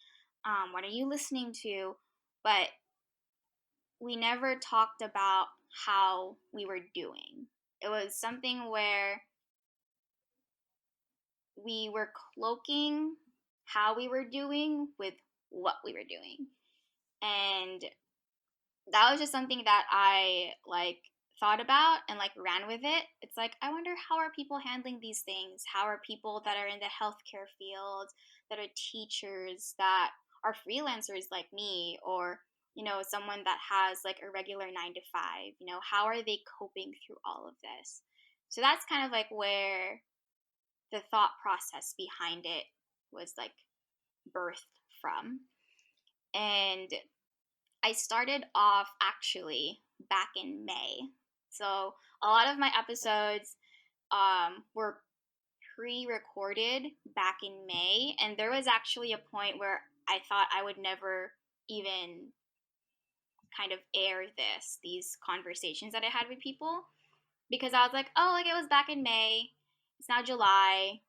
What are you listening to? But we never talked about how we were doing. It was something where we were cloaking how we were doing with what we were doing. And that was just something that I like thought about and like ran with it. It's like I wonder how are people handling these things? How are people that are in the healthcare field, that are teachers, that are freelancers like me, or someone that has like a regular 9 to 5, how are they coping through all of this? So that's kind of like where the thought process behind it was like birthed from. And I started off actually back in May. So a lot of my episodes were pre-recorded back in May, and there was actually a point where I thought I would never even kind of air these conversations that I had with people, because I was like, oh, like it was back in May. It's now July.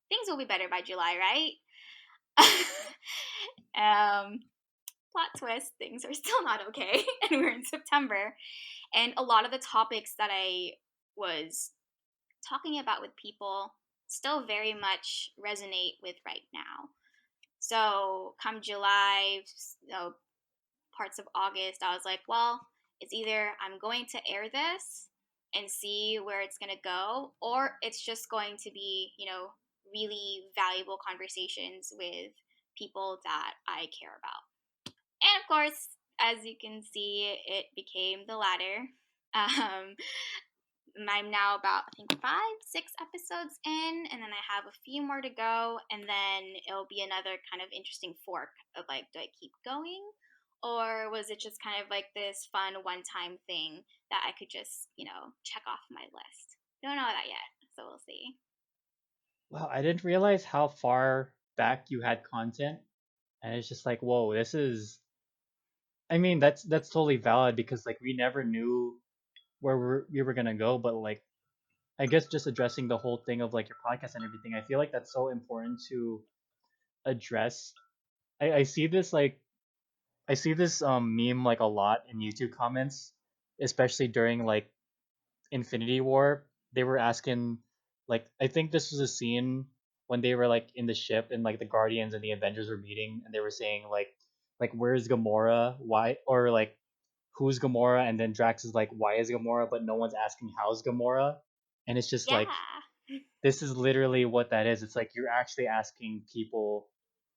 Things will be better by July, right? um, Plot twist, things are still not okay, and we're in September. And a lot of the topics that I was talking about with people still very much resonate with right now. So, come July, parts of August, I was like, well, it's either I'm going to air this and see where it's going to go, or it's just going to be, really valuable conversations with people that I care about. And of course, as you can see, it became the latter. Um, I'm now about, I think, 5, 6 episodes in, and then I have a few more to go, and then it'll be another kind of interesting fork of like, do I keep going? Or was it just kind of like this fun one time thing that I could just, check off my list? Don't know that yet, so we'll see. Wow, I didn't realize how far back you had content, and it's just like, whoa, this is. I mean, that's totally valid because like we never knew where we were gonna go, but like I guess just addressing the whole thing of like your podcast and everything, I feel like that's so important to address. I see this like I see this meme like a lot in YouTube comments, especially during like Infinity War. They were asking like I think this was a scene when they were like in the ship and like the Guardians and the Avengers were meeting and they were saying like where's Gamora? Why or like who's Gamora? And then Drax is like why is Gamora? But no one's asking how's Gamora. And it's just like Yeah. this is literally what that is. It's like you're actually asking people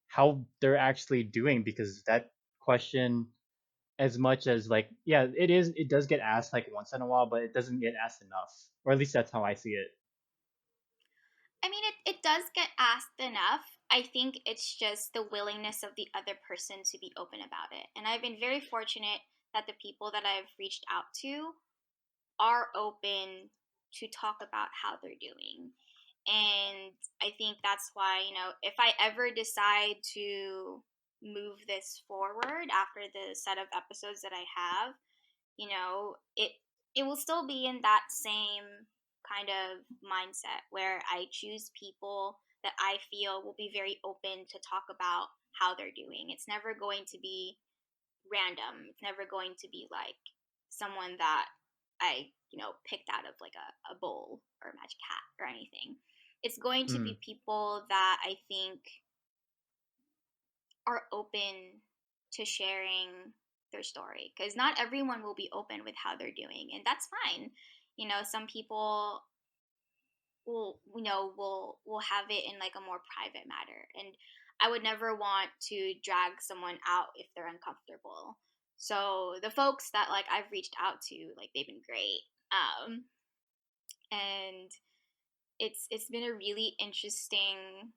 how they're actually doing because that question as much as like yeah it does get asked like once in a while but it doesn't get asked enough or at least that's how I see it. I mean, it does get asked enough. I think it's just the willingness of the other person to be open about it. And I've been very fortunate that the people that I've reached out to are open to talk about how they're doing. And I think that's why, if I ever decide to move this forward after the set of episodes that I have, it will still be in that same kind of mindset where I choose people that I feel will be very open to talk about how they're doing. It's never going to be random. It's never going to be like someone that I, picked out of like a bowl or a magic hat or anything. It's going to Mm. be people that I think are open to sharing their story because not everyone will be open with how they're doing, and that's fine. Some people will have it in like a more private matter, and I would never want to drag someone out if they're uncomfortable. So the folks that like I've reached out to, like they've been great. And it's been a really interesting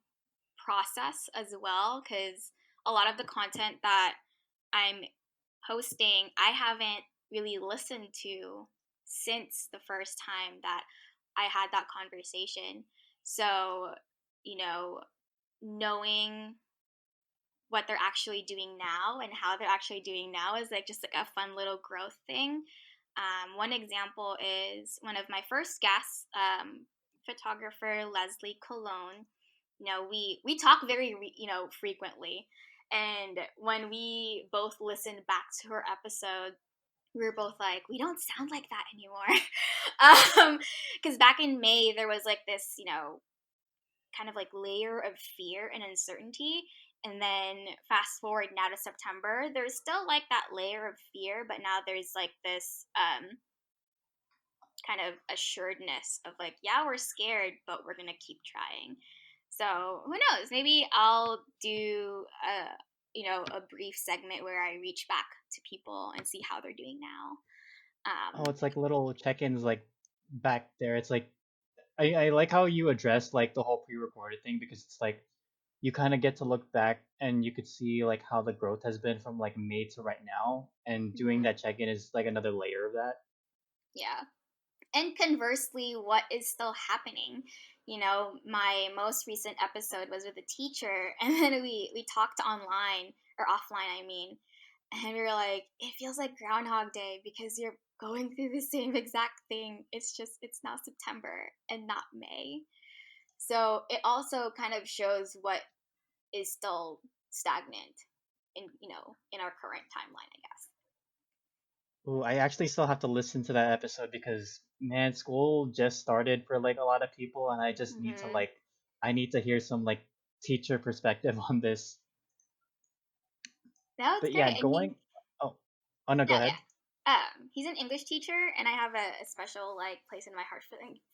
process as well because a lot of the content that I'm posting, I haven't really listened to since the first time that I had that conversation. So, you know, knowing what they're actually doing now and how they're actually doing now is like just like a fun little growth thing. One example is one of my first guests, photographer Leslie Cologne. We talk very frequently, and when we both listened back to her episode, we were both like, we don't sound like that anymore. Because back in May there was like this kind of like layer of fear and uncertainty. And then fast forward now to September, there's still like that layer of fear, but now there's like this kind of assuredness of like, yeah, we're scared, but we're gonna keep trying. So who knows? Maybe I'll do a brief segment where I reach back to people and see how they're doing now. Oh, Um, it's like little check-ins like back there. It's like I like how you address like the whole pre-recorded thing because it's like you kind of get to look back and you could see like how the growth has been from like May to right now and doing mhm, that check-in is like another layer of that. yeah. And conversely, what is still happening? My most recent episode was with a teacher, and then we talked online or offline, I mean, and we were like, it feels like Groundhog Day because you're going through the same exact thing. It's just it's now September and not May. So it also kind of shows what is still stagnant in our current timeline, I guess. Ooh, I actually still have to listen to that episode because man, school just started for like a lot of people, and I just need to Mm-hmm. like I need to hear some like teacher perspective on this. No, it's But yeah, great, and going. Oh, oh no, go yeah, ahead. yeah. He's an English teacher, and I have a special like place in my heart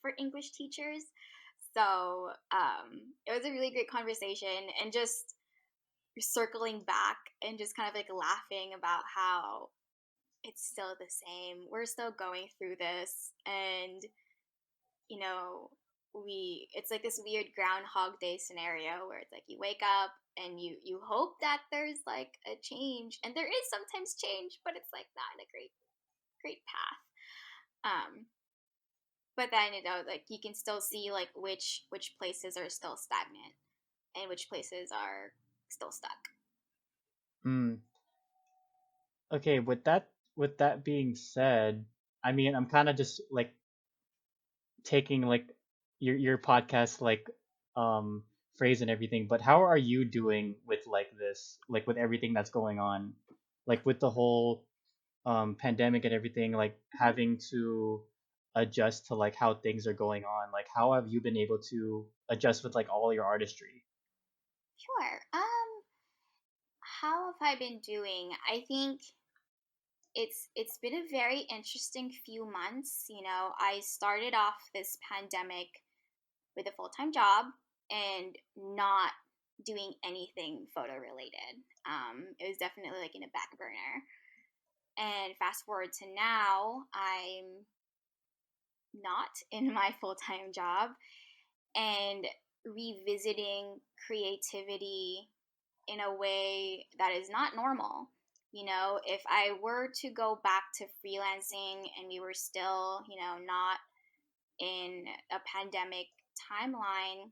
for English teachers. So it was a really great conversation, and just circling back and just kind of like laughing about how it's still the same. We're still going through this, and you know, it's like this weird Groundhog Day scenario where it's like you wake up and you hope that there's like a change, and there is sometimes change, but it's like not in a great path. Um, but then like you can still see like which places are still stagnant and which places are still stuck. Hmm. Okay, with that being said, I mean, I'm kind of just like taking like your podcast like um phrase and everything, but how are you doing with like this, like with everything that's going on, like with the whole pandemic and everything, like Mhm. having to adjust to like how things are going on? Like how have you been able to adjust with like all your artistry? Sure. How have I been doing? I think it's been a very interesting few months. I started off this pandemic with a full-time job and not doing anything photo related. It was definitely like in a back burner. And fast forward to now, I'm not in my full-time job and revisiting creativity in a way that is not normal. If I were to go back to freelancing and we were still, not in a pandemic timeline,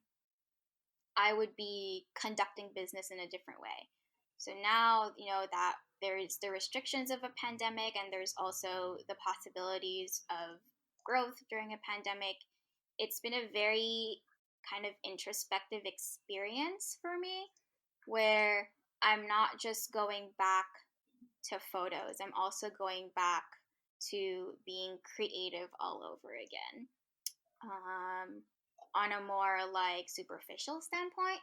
I would be conducting business in a different way. So now, that there's the restrictions of a pandemic and there's also the possibilities of growth during a pandemic, it's been a very kind of introspective experience for me where I'm not just going back to photos, I'm also going back to being creative all over again. Um, on a more like superficial standpoint,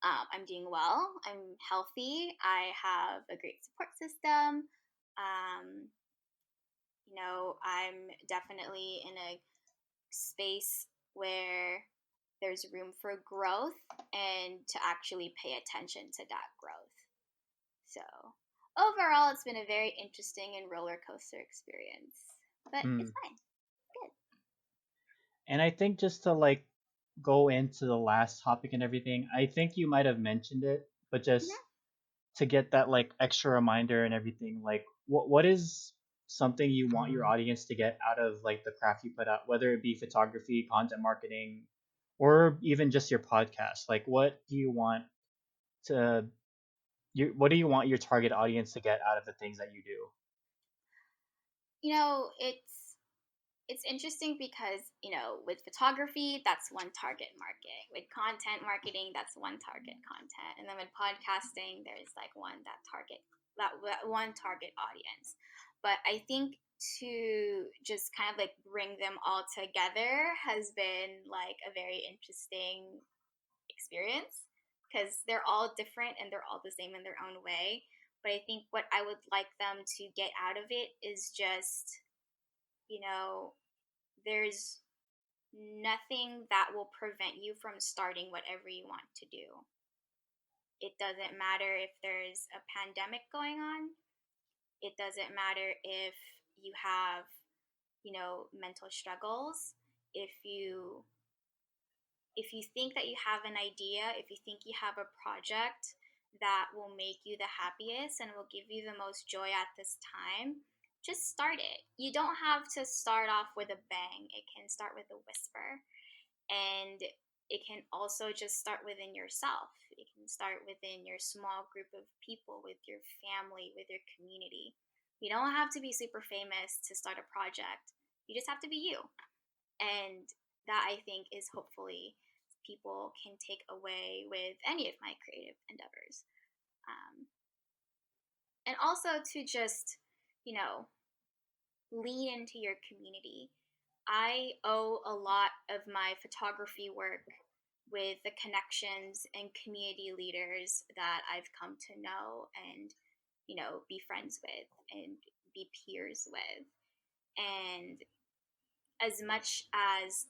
I'm doing well. I'm healthy. I have a great support system. I'm definitely in a space where there's room for growth and to actually pay attention to that growth. So, overall, it's been a very interesting and roller coaster experience, but it's Mm. fine. Good. And I think just to like go into the last topic and everything, I think you might have mentioned it, but just Mm-hmm. to get that like extra reminder and everything, like what is something you want your audience to get out of like the craft you put out, whether it be photography, content marketing, or even just your podcast? Like what do you want to what do you want your target audience to get out of the things that you do? It's interesting because with photography, that's one target market. With content marketing, that's one target content, and then with podcasting, there's like that one target audience. But I think to just kind of like bring them all together has been like a very interesting experience because they're all different and they're all the same in their own way. But I think what I would like them to get out of it is just, you know, there's nothing that will prevent you from starting whatever you want to do. It doesn't matter if there's a pandemic going on. It doesn't matter if you have, mental struggles. If you if you think that you have an idea, if you think you have a project that will make you the happiest and will give you the most joy at this time, just start it. You don't have to start off with a bang. It can start with a whisper. And it can also just start within yourself. It can start within your small group of people, with your family, with your community. You don't have to be super famous to start a project. You just have to be you. And that I think is hopefully people can take away with any of my creative endeavors. Um, and also to just, you know, lean into your community. I owe a lot of my photography work with the connections and community leaders that I've come to know and, be friends with and be peers with. And as much as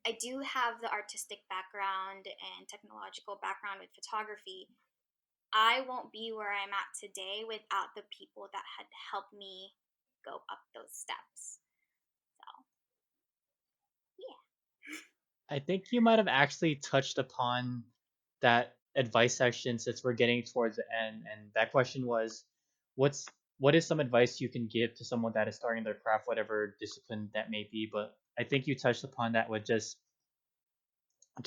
I do have the artistic background and technological background with photography, I won't be where I'm at today without the people that had helped me go up those steps. So, yeah. I think you might have actually touched upon that advice section since we're getting towards the end, and that question was, what's what is some advice you can give to someone that is starting their craft, whatever discipline that may be? But I think you touched upon that with just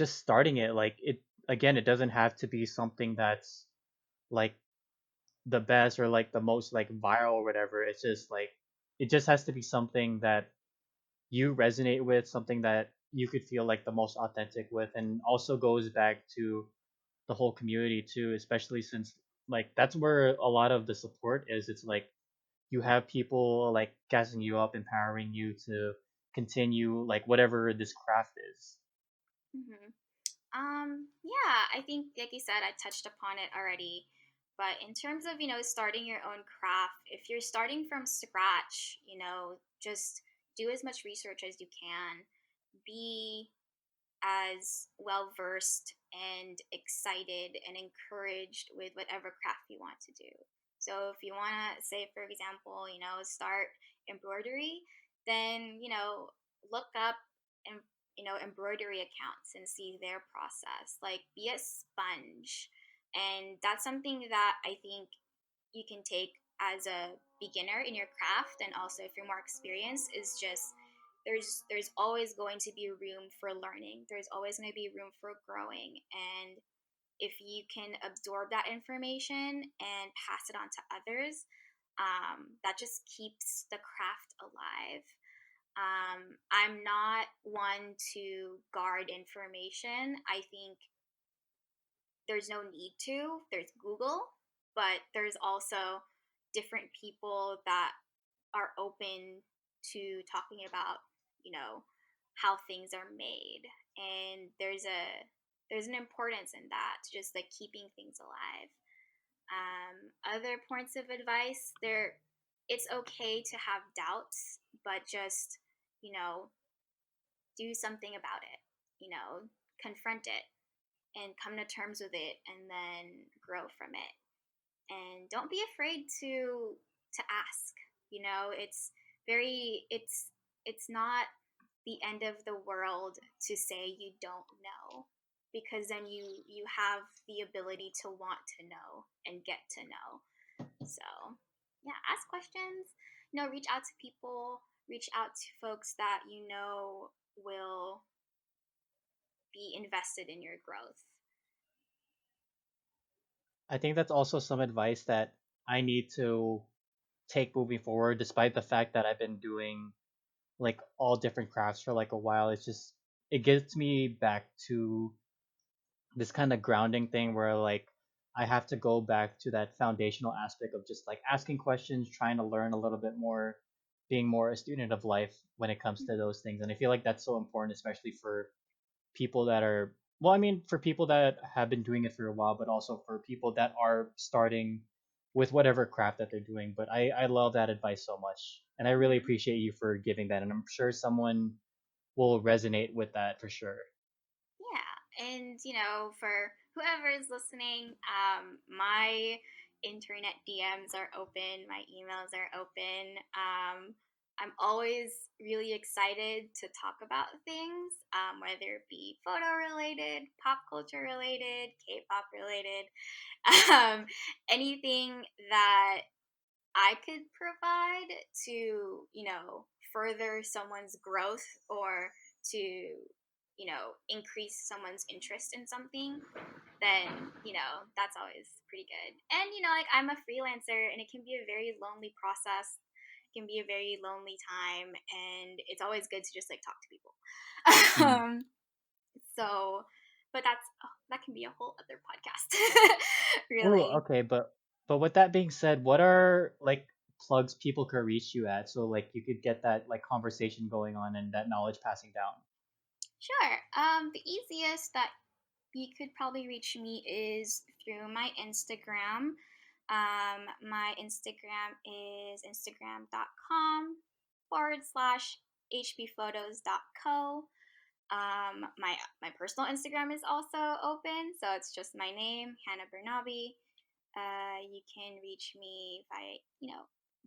starting it. Like it again, it doesn't have to be something that's like the best or like the most like viral or whatever. It's just like it just has to be something that you resonate with, something that you could feel like the most authentic with, and also goes back to the whole community too, especially since like that's where a lot of the support is. It's like you have people like gassing you up, empowering you to continue like whatever this craft is. Hmm. Yeah, I think, like you said, I touched upon it already. But in terms of, starting your own craft, if you're starting from scratch, just do as much research as you can. Be as well versed and excited and encouraged with whatever craft you want to do. So if you want to say, for example, start embroidery, then, look up and embroidery accounts and see their process. Like, be a sponge. And that's something that I think you can take as a beginner in your craft, and also if you're more experienced, is just there's always going to be room for learning. There's always going to be room for growing, and if you can absorb that information and pass it on to others, that just keeps the craft alive. I'm not one to guard information. I think there's no need to. There's Google, but there's also different people that are open to talking about, how things are made. And there's an importance in that, just like keeping things alive. Other points of advice, it's okay to have doubts, but just, you know, do something about it, confront it and come to terms with it, and then grow from it. And don't be afraid to ask. It's very it's not the end of the world to say you don't know, because then you have the ability to want to know and get to know. So yeah, ask questions. Reach out to people, reach out to folks that will be invested in your growth. I think that's also some advice that I need to take moving forward, despite the fact that I've been doing like all different crafts for like a while. It's just it gets me back to this kind of grounding thing where like I have to go back to that foundational aspect of just like asking questions, trying to learn a little bit more, being more a student of life when it comes to those things. And I feel like that's so important, especially for people that are, well, I mean, for people that have been doing it for a while, but also for people that are starting with whatever craft that they're doing. But I love that advice so much. And I really Mm-hmm. appreciate you for giving that. And I'm sure someone will resonate with that for sure. Yeah, and for whoever is listening, my internet DMs are open, my emails are open. I'm always really excited to talk about things, whether it be photo related, pop culture related, K-pop related, um, anything that I could provide to, further someone's growth, or to, increase someone's interest in something, then, that's always pretty good. And, like, I'm a freelancer, and it can be a very lonely process. It can be a very lonely time, and it's always good to just like talk to people. Mm. um, so, but that can be a whole other podcast, Oh, really. okay, but with that being said, what are like plugs people could reach you at so like you could get that like conversation going on and that knowledge passing down? Sure. The easiest that you could probably reach me is through my Instagram. My Instagram is instagram.com/hbphotos.co. My personal Instagram is also open, so it's just my name, Hannah Bernabe. You can reach me by,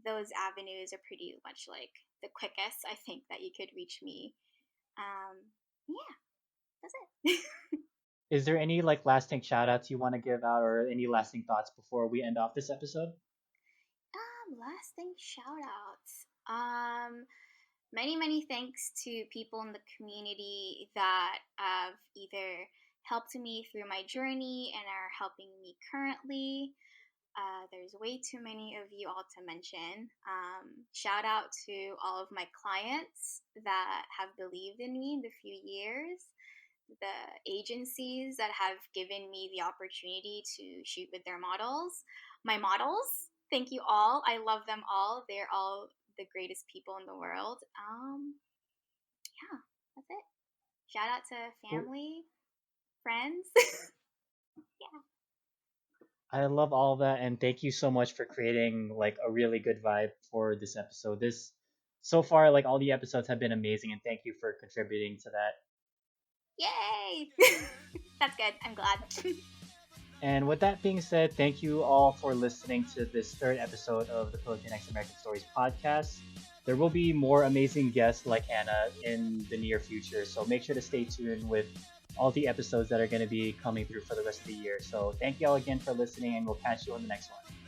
those avenues are pretty much like the quickest I think that you could reach me. Yeah, that's it. Is there any like lasting shout outs you want to give out or any lasting thoughts before we end off this episode? Lasting shout outs. Many thanks to people in the community that have either helped me through my journey and are helping me currently. There's way too many of you all to mention. Shout out to all of my clients that have believed in me in the few years, the agencies that have given me the opportunity to shoot with their models, my models. Thank you all. I love them all. They're all the greatest people in the world. Yeah, that's it. Shout out to Cool. family, friends. Yeah. I love all of that, and thank you so much for creating like a really good vibe for this episode. This so far, like all the episodes have been amazing, and thank you for contributing to that. Yay! That's good. I'm glad. And with that being said, thank you all for listening to this third episode of the Pilipinx-American Stories podcast. There will be more amazing guests like Hannah in the near future, so make sure to stay tuned with all the episodes that are going to be coming through for the rest of the year. So thank you all again for listening, and we'll catch you on the next one.